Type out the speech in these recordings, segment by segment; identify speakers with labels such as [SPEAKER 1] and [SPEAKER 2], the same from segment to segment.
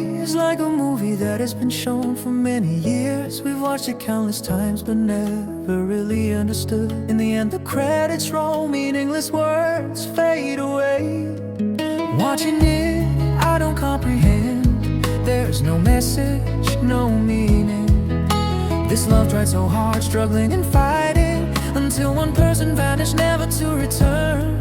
[SPEAKER 1] is like a movie that has been shown for many years. We've watched it countless times but never really understood. In the end the credits roll, meaningless words fade away. Watching it, I don't comprehend. There's no message, no meaning. This love tried so hard, struggling and fighting, until one person vanished, never to return.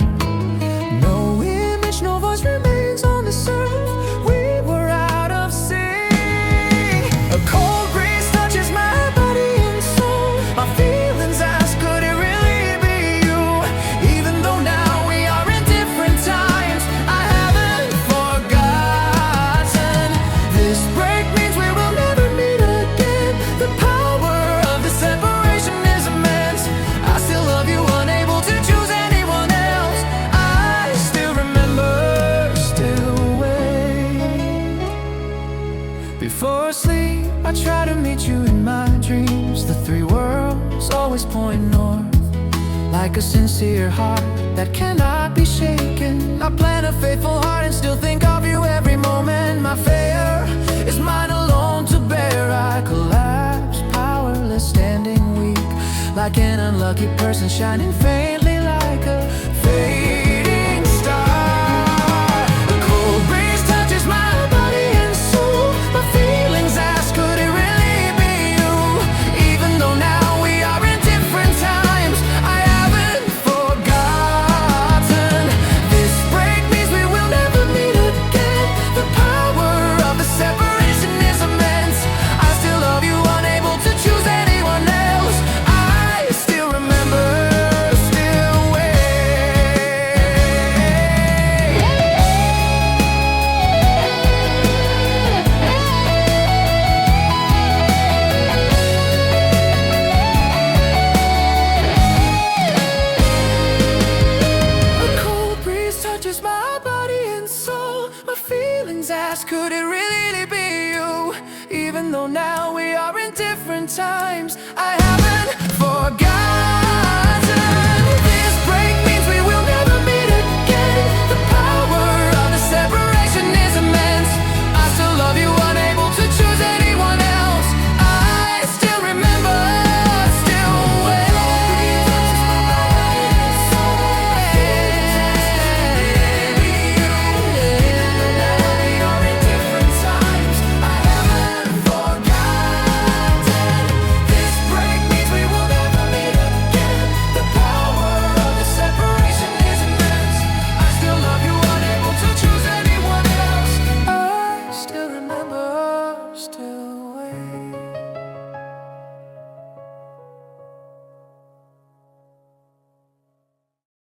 [SPEAKER 1] No image, no voice remains on this earth. We were out of sync. A cold breeze touches my body and soul. My feelings ask, could it really be you? Even though now we are in different times, I haven't forgotten. This break means we will never meet again. The power of the separation is immense. I still love you, unable to choose anyone else. I still remember, still wait. Before sleep, I try to meet you in my dreams. The three worlds always point north, like a sincere heart that cannot be shaken. I plan a faithful heart and still think of you every moment. My fear is mine alone to bear. I collapse, powerless, standing weak, like an unlucky person shining faintly like a fading star. A cold breeze touches my body and soul. My feelings ask, could it really be you? Even though now we are in different times, I haven't forgotten. This break means we will never meet again. The power of the separation is immense. I still love you, unable to choose anyone else. I still remember, still wait. A cold breeze touches my body and soul. My feelings ask, could it really be you? Even though now we are in different times, I haven't forgotten.